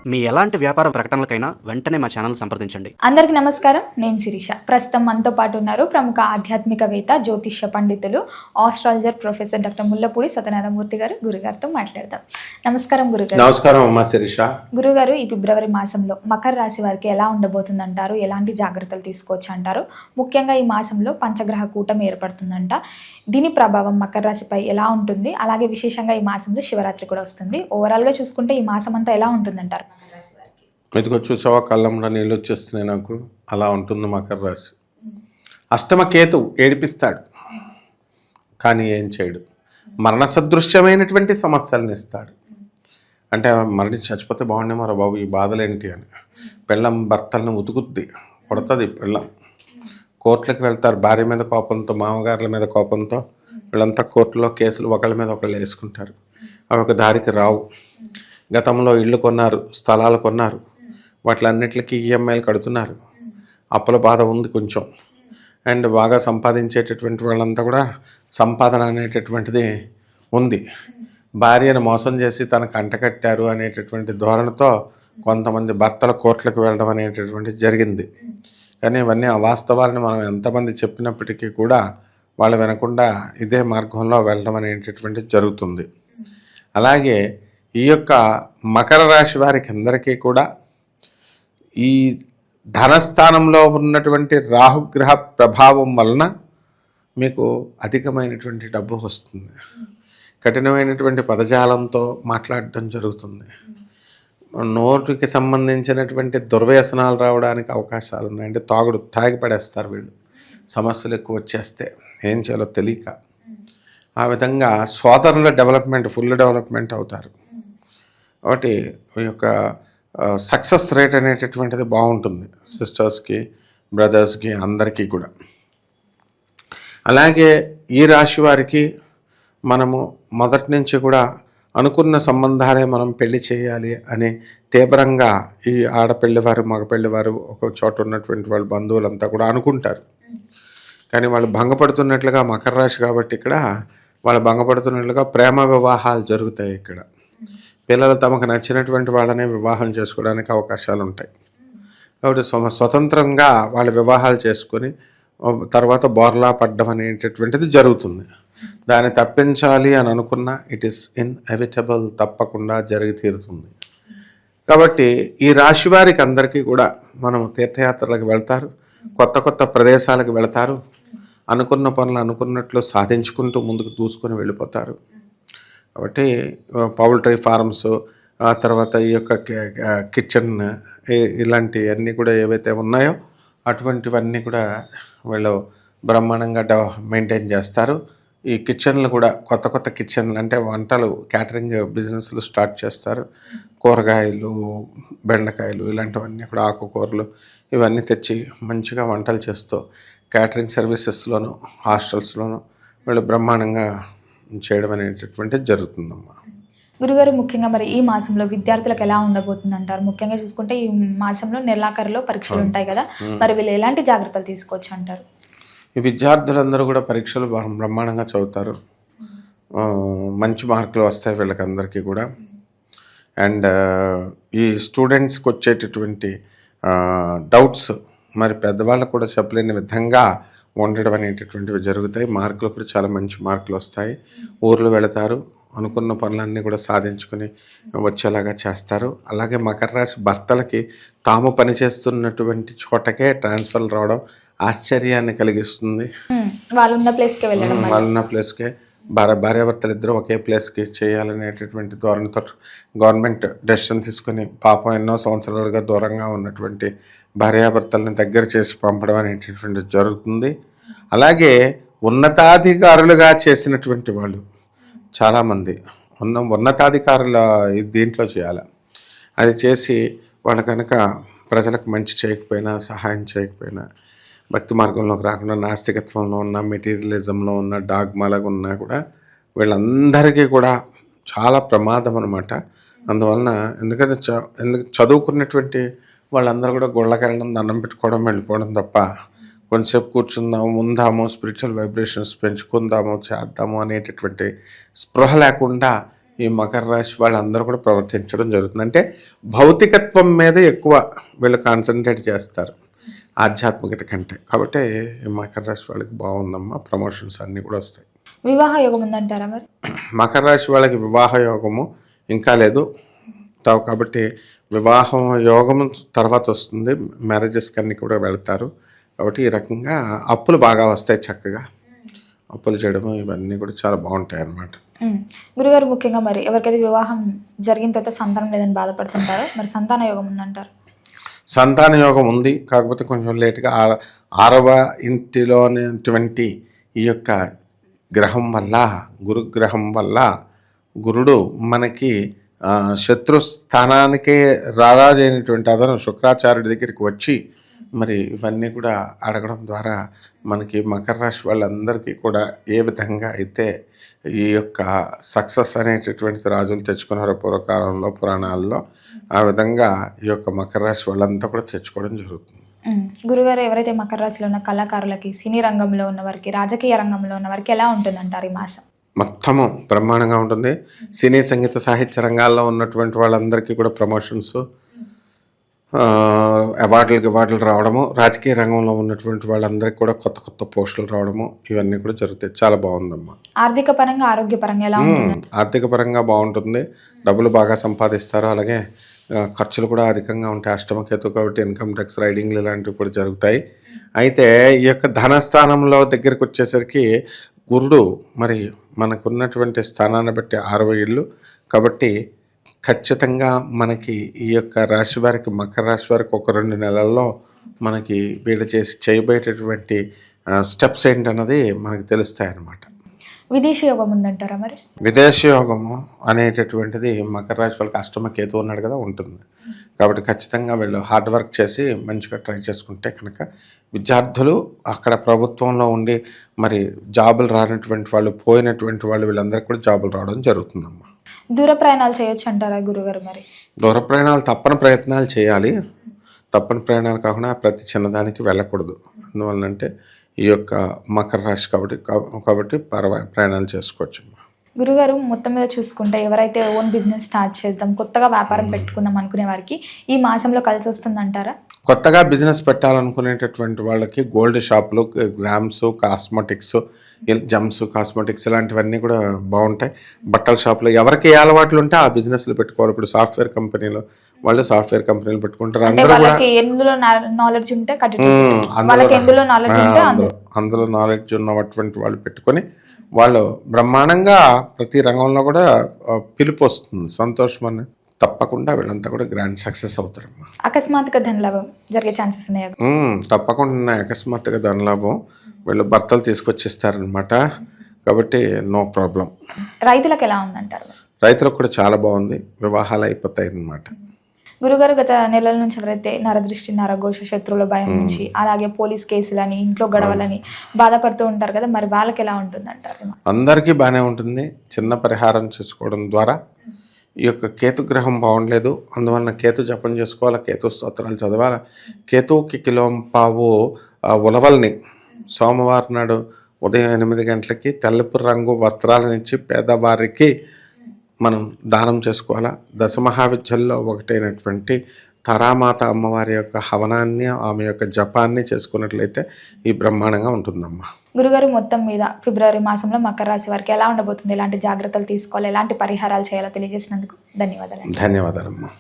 మీ ఎలాంటి వ్యాపార ప్రకటనలకైనా వెంటనే మా ఛానల్ సంప్రదించండి. అందరికీ నమస్కారం. నేను శిరీష. ప్రస్తుతం మనతో పాటు ఉన్నారు ప్రముఖ ఆధ్యాత్మికవేత్త, జ్యోతిష్య పండితులు, astrologer professor doctor Mullapudi Satyanarayana Murthy గారు. గురుగారితో మాట్లాడదాం. నమస్కారం గురుగారు. నమస్కారం అమ్మా శిరీష. గురుగారు, ఈ ఫిబ్రవరి మాసంలో మకర రాశి వారికి ఎలా ఉండబోతుంది అంటారు? ఎలాంటి జాగ్రత్తలు తీసుకోవచ్చు అంటారు? ముఖ్యంగా ఈ మాసంలో పంచగ్రహ కూటమి ఏర్పడుతుందంట. దీని ప్రభావం మకర రాశిపై ఎలా ఉంటుంది? అలాగే విశేషంగా ఈ మాసంలో శివరాత్రి కూడా వస్తుంది. ఓవరాల్గా చూసుకుంటే ఈ మాసం అంతా ఎలా ఉంటుందంటారు? ఇదిగో చూసావా, కళ్ళంలో నీళ్ళు వచ్చేస్తున్నాయి నాకు. అలా ఉంటుంది మకర రాశి. అష్టమ కేతు ఏడిపిస్తాడు, కానీ ఏం చేయడు. మరణ సదృశ్యమైనటువంటి సమస్యలను ఇస్తాడు. అంటే మరణించి చచ్చిపోతే బాగుండేమో బాబు, ఈ బాధలేంటి అని. పెళ్ళం భర్తలను ఉతుకుద్ది, కొడుతుంది పెళ్ళం. కోర్టులకు వెళ్తారు భార్య మీద కోపంతో, మామగారుల మీద కోపంతో. వీళ్ళంతా కోర్టులో కేసులు ఒకళ్ళ మీద ఒకళ్ళు వేసుకుంటారు. అవి ఒక దారికి రావు. గతంలో ఇళ్ళు కొన్నారు, స్థలాలు కొన్నారు, వాటిలన్నిటికీ ఈఎంఐలు కడుతున్నారు. అప్పుల బాధ ఉంది కొంచెం. అండ్ బాగా సంపాదించేటటువంటి వాళ్ళంతా కూడా సంపాదన అనేటటువంటిది ఉంది. భార్యను మోసం చేసి తనకు అంటకట్టారు అనేటటువంటి ధోరణితో కొంతమంది భర్తల కోర్టులకు వెళ్ళడం అనేటటువంటిది జరిగింది. కానీ ఇవన్నీ అవాస్తవాలని మనం ఎంతమంది చెప్పినప్పటికీ కూడా వాళ్ళు వినకుండా ఇదే మార్గంలో వెళ్ళడం అనేటటువంటిది జరుగుతుంది. అలాగే ఈ యొక్క మకర రాశి వారికి అందరికీ కూడా ఈ ధనస్థానంలో ఉన్నటువంటి రాహుగ్రహ ప్రభావం వలన మీకు అధికమైనటువంటి డబ్బు వస్తుంది. కఠినమైనటువంటి పదజాలంతో మాట్లాడటం జరుగుతుంది. నోటికి సంబంధించినటువంటి దుర్వ్యసనాలు రావడానికి అవకాశాలు ఉన్నాయి. అంటే తాగి పడేస్తారు వీళ్ళు, సమస్యలు ఎక్కువ వచ్చేస్తే ఏం చేయాలో తెలియక. ఆ విధంగా సోదరుల డెవలప్మెంట్, ఫుల్ డెవలప్మెంట్ అవుతారు. కాబట్టి ఈ యొక్క సక్సెస్ రేట్ అనేటటువంటిది బాగుంటుంది సిస్టర్స్కి, బ్రదర్స్కి, అందరికీ కూడా. అలాగే ఈ రాశి వారికి మనము మొదటి నుంచి కూడా అనుకున్న సంబంధాలే మనం పెళ్లి చేయాలి అని తీవ్రంగా ఈ ఆడపెళ్లివారు, మగపెళ్లివారు ఒక చోట ఉన్నటువంటి వాళ్ళ బంధువులంతా కూడా అనుకుంటారు. కానీ వాళ్ళు భంగపడుతున్నట్లుగా, మకర రాశి కాబట్టి ఇక్కడ వాళ్ళు భంగపడుతున్నట్లుగా ప్రేమ వివాహాలు జరుగుతాయి. ఇక్కడ పిల్లలు తమకు నచ్చినటువంటి వాళ్ళనే వివాహం చేసుకోవడానికి అవకాశాలు ఉంటాయి. కాబట్టి స్వతంత్రంగా వాళ్ళ వివాహాలు చేసుకొని తర్వాత బోర్లా పడ్డం అనేటటువంటిది జరుగుతుంది. దాన్ని తప్పించాలి అని అనుకున్నా ఇట్ ఈస్ ఇన్ఎవిటబుల్, తప్పకుండా జరిగి తీరుతుంది. కాబట్టి ఈ రాశి వారికి అందరికీ కూడా మనం తీర్థయాత్రలకు వెళ్తారు, కొత్త కొత్త ప్రదేశాలకు వెళతారు, అనుకున్న పనులు అనుకున్నట్లు సాధించుకుంటూ ముందుకు దూసుకొని వెళ్ళిపోతారు. కాబట్టి పౌల్ట్రీ ఫార్మ్స్, ఆ తర్వాత ఈ యొక్క కిచెన్, ఇలాంటివన్నీ కూడా ఏవైతే ఉన్నాయో అటువంటివన్నీ కూడా వీళ్ళు బ్రహ్మాండంగా మెయింటైన్ చేస్తారు. ఈ కిచెన్లు కూడా కొత్త కొత్త కిచెన్లు, అంటే వంటలు, క్యాటరింగ్ బిజినెస్లు స్టార్ట్ చేస్తారు. కూరగాయలు, బెండకాయలు, ఇలాంటివన్నీ కూడా, ఆకుకూరలు ఇవన్నీ తెచ్చి మంచిగా వంటలు చేస్తూ క్యాటరింగ్ సర్వీసెస్లోను, హాస్టల్స్లోను వీళ్ళు బ్రహ్మాండంగా చేయడం అనేటటువంటిది జరుగుతుందమ్మా. గురుగారు, ముఖ్యంగా మరి ఈ మాసంలో విద్యార్థులకు ఎలా ఉండబోతుంది అంటారు? ముఖ్యంగా చూసుకుంటే ఈ మాసంలో నెలాఖరులో పరీక్షలు ఉంటాయి కదా, మరి వీళ్ళు ఎలాంటి జాగ్రత్తలు తీసుకోవచ్చు అంటారు? ఈ విద్యార్థులందరూ కూడా పరీక్షలు బ్రహ్మాండంగా చదువుతారు. మంచి మార్కులు వస్తాయి వీళ్ళకందరికీ కూడా. అండ్ ఈ స్టూడెంట్స్కి వచ్చేటటువంటి డౌట్స్ మరి పెద్దవాళ్ళకు కూడా చెప్పలేని విధంగా ఉండడం అనేటటువంటివి జరుగుతాయి. మార్కులు కూడా చాలా మంచి మార్కులు వస్తాయి. ఊర్లు వెళతారు, అనుకున్న పనులన్నీ కూడా సాధించుకొని వచ్చేలాగా చేస్తారు. అలాగే మకర రాశి భర్తలకి తాము పనిచేస్తున్నటువంటి చోటకే ట్రాన్స్ఫర్లు రావడం ఆశ్చర్యాన్ని కలిగిస్తుంది. వాళ్ళున్న ప్లేస్కే భార్యాభర్తలు ఇద్దరు ఒకే ప్లేస్కి చేయాలనేటటువంటి ధోరణితో గవర్నమెంట్ డెసిషన్ తీసుకొని పాపం ఎన్నో సంవత్సరాలుగా దూరంగా ఉన్నటువంటి భార్యాభర్తలను దగ్గర చేసి పంపడం అనేటటువంటిది జరుగుతుంది. అలాగే ఉన్నతాధికారులుగా చేసినటువంటి వాళ్ళు చాలామంది ఉన్నతాధికారుల దీంట్లో చేయాలి. అది చేసి వాళ్ళు కనుక ప్రజలకు మంచి చేయకపోయినా, సహాయం చేయకపోయినా, భక్తి మార్గంలోకి రాకుండా నాస్తికత్వంలో ఉన్న, మెటీరియలిజంలో ఉన్న, డాగ్మాలాగా ఉన్నా కూడా వీళ్ళందరికీ కూడా చాలా ప్రమాదం అన్నమాట. అందువలన ఎందుకంటే చదువుకున్నటువంటి వాళ్ళందరూ కూడా గుళ్ళకి వెళ్ళడం, దండం పెట్టుకోవడం, వెళ్ళిపోవడం తప్ప కొంచెంసేపు కూర్చుందాము, ఉందాము, స్పిరిచువల్ వైబ్రేషన్స్ పెంచుకుందాము, చేద్దాము అనేటటువంటి స్పృహ లేకుండా ఈ మకర రాశి వాళ్ళందరూ కూడా ప్రవర్తించడం జరుగుతుంది. అంటే భౌతికత్వం మీద ఎక్కువ వీళ్ళు కాన్సన్ట్రేట్ చేస్తారు ఆధ్యాత్మికత కంటే. కాబట్టి ఈ మకర రాశి వాళ్ళకి బాగుందమ్మా, ప్రమోషన్స్ అన్నీ కూడా వస్తాయి. వివాహ యోగం ఉందంటారా మరి? మకర రాశి వాళ్ళకి వివాహ యోగము ఇంకా లేదు కాబట్టి వివాహం యోగము తర్వాత వస్తుంది. మ్యారేజెస్కి అన్నీ కూడా వెళ్తారు. కాబట్టి ఈ రకంగా అప్పులు బాగా వస్తాయి, చక్కగా అప్పులు చేయడం ఇవన్నీ కూడా చాలా బాగుంటాయి అన్నమాట. గురుగారు, ముఖ్యంగా మరి ఎవరికైతే వివాహం జరిగిన తర్వాత సంతానం లేదని బాధపడుతుంటారో మరి సంతాన యోగం ఉందంటారు? సంతాన యోగం ఉంది, కాకపోతే కొంచెం లేటుగా. 6వ ఇంటిలోనేటువంటి ఈ యొక్క గ్రహం వల్ల, గురుగ్రహం వల్ల, గురుడు మనకి శత్రు స్థానానికే రారాజైనటువంటి అతను శుక్రాచార్యుడి దగ్గరికి వచ్చి మరి ఇవన్నీ కూడా అడగడం ద్వారా మనకి మకర రాశి వాళ్ళందరికీ కూడా ఏ విధంగా అయితే ఈ యొక్క సక్సెస్ అనేటటువంటిది రాజులు తెచ్చుకున్నారో పూర్వకాలంలో పురాణాల్లో, ఆ విధంగా ఈ యొక్క మకర రాశి వాళ్ళంతా కూడా తెచ్చుకోవడం జరుగుతుంది. గురుగారు, ఎవరైతే మకర రాశిలో ఉన్న కళాకారులకి, సినీ రంగంలో ఉన్న వారికి, రాజకీయ రంగంలో ఉన్న వారికి ఎలా ఉంటుందంటారు ఈ మాసం? మొత్తము బ్రహ్మాండంగా ఉంటుంది. సినీ సంగీత సాహిత్య రంగాల్లో ఉన్నటువంటి వాళ్ళందరికీ కూడా ప్రమోషన్స్, అవార్డులు రావడము, రాజకీయ రంగంలో ఉన్నటువంటి వాళ్ళందరికీ కూడా కొత్త కొత్త పోస్టులు రావడము, ఇవన్నీ కూడా జరుగుతాయి. చాలా బాగుందమ్మా. ఆర్థిక పరంగా, ఆరోగ్య పరంగా ఎలా ఉంటుంది? ఆర్థిక పరంగా బాగుంటుంది, డబ్బులు బాగా సంపాదిస్తారు. అలాగే ఖర్చులు కూడా అధికంగా ఉంటాయి. అష్టమకేతు కాబట్టి ఇన్కమ్ ట్యాక్స్ రైడింగ్లు ఇలాంటివి కూడా జరుగుతాయి. అయితే ఈ యొక్క ధనస్థానంలో దగ్గరికి వచ్చేసరికి గురుడు మరి మనకున్నటువంటి స్థానాన్ని బట్టి 60 ఇళ్ళు కాబట్టి ఖచ్చితంగా మనకి ఈ యొక్క రాశి వారికి, మకర రాశి వారికి ఒక 2 నెలల్లో మనకి వీళ్ళు చేయబోయేటటువంటి స్టెప్స్ ఏంటన్నది మనకి తెలుస్తాయి అన్నమాట. విదేశీ యోగం ఉందంటారా మరి? విదేశీ యోగము అనేటటువంటిది మకర రాశి వాళ్ళకి అష్టమ కేతు ఉన్నాడు కదా, ఉంటుంది. కాబట్టి ఖచ్చితంగా వీళ్ళు హార్డ్ వర్క్ చేసి మంచిగా ట్రై చేసుకుంటే కనుక విద్యార్థులు అక్కడ ప్రభుత్వంలో ఉండి మరి జాబులు రానటువంటి వాళ్ళు, పోయినటువంటి వాళ్ళు, వీళ్ళందరికీ కూడా జాబులు రావడం జరుగుతుందమ్మా. దూర ప్రయాణాలు చేయొచ్చు అంటారా గురుగారు మరి? దూర ప్రయాణాలు తప్పని ప్రయత్నాలు చేయాలి. తప్పని ప్రయాణాలు కాకుండా ప్రతి చిన్నదానికి వెళ్ళకూడదు. అందువల్లంటే ఈ యొక్క మకర రాశి కాబట్టి ప్రయాణాలు చేసుకోవచ్చు. గురుగారు, మొత్తం మీద చూసుకుంటే ఎవరైతే ఓన్ బిజినెస్ స్టార్ట్ చేద్దాం, కొత్తగా వ్యాపారం పెట్టుకుందాం అనుకునే వారికి ఈ మాసంలో కలిసి వస్తుందంటారా? కొత్తగా బిజినెస్ పెట్టాలనుకునేటటువంటి వాళ్ళకి గోల్డ్ షాపులు, గ్రామ్స్, కాస్మెటిక్స్, జమ్స్, కాస్మెటిక్స్ ఇలాంటివన్నీ కూడా బాగుంటాయి. బట్టల షాపులు ఎవరికి ఏ అలవాట్లు ఉంటే ఆ బిజినెస్లు పెట్టుకోవాలి. ఇప్పుడు సాఫ్ట్వేర్ కంపెనీలు వాళ్ళు సాఫ్ట్వేర్ కంపెనీలు పెట్టుకుంటారు. అందులో నాలెడ్జ్ ఉన్నటువంటి వాళ్ళు పెట్టుకొని వాళ్ళు బ్రహ్మాండంగా ప్రతి రంగంలో కూడా పిలుపు వస్తుంది, సంతోషం అని. తప్పకుండా వీళ్ళంతా కూడా గ్రాండ్ సక్సెస్ అవుతారమ్మా. అకస్మాత్తుగా ధనలాభం జరిగే ఛాన్సెస్ ఉన్నాయా? తప్పకుండా అకస్మాత్తుగా ధనలాభం వీళ్ళు భర్తలు తీసుకొచ్చిస్తారనమాట. కాబట్టి నో ప్రాబ్లం. రైతులకు ఎలా ఉందంటారు? రైతులకు కూడా చాలా బాగుంది, వివాహాలు అయిపోతాయి అన్నమాట. గురుగారు, గత నెలల నుంచి ఎవరైతే నరదృష్టి, నరఘోష, శత్రువుల భయం నుంచి, అలాగే పోలీస్ కేసులని, ఇంట్లో గొడవలని బాధపడుతూ ఉంటారు కదా, మరి వాళ్ళకి ఎలా ఉంటుందంటారు? అందరికీ బాగానే ఉంటుంది. చిన్న పరిహారం చేసుకోవడం ద్వారా ఈ యొక్క కేతు గ్రహం బాగుండలేదు, అందువలన కేతు జపం చేసుకోవాలి, కేతు స్తోత్రాలు చదవాలి. కేతువుకి కిలోంపావు ఉలవల్ని సోమవారం నాడు ఉదయం 8 గంటలకి తెల్లపు రంగు వస్త్రాలనిచ్చి పేదవారికి మనం దానం చేసుకోవాలా. దశమహావిద్యల్లో ఒకటైనటువంటి తారామాత అమ్మవారి యొక్క హవనాన్ని, ఆమె యొక్క జపాన్ని చేసుకున్నట్లయితే ఈ బ్రహ్మాండంగా ఉంటుందమ్మా. గురుగారు, మొత్తం మీద ఫిబ్రవరి మాసంలో మకర రాశి వారికి ఎలా ఉండబోతుంది, ఎలాంటి జాగ్రత్తలు తీసుకోవాలి, ఎలాంటి పరిహారాలు చేయాలో తెలియజేసినందుకు ధన్యవాదాలు. ధన్యవాదాలమ్మా.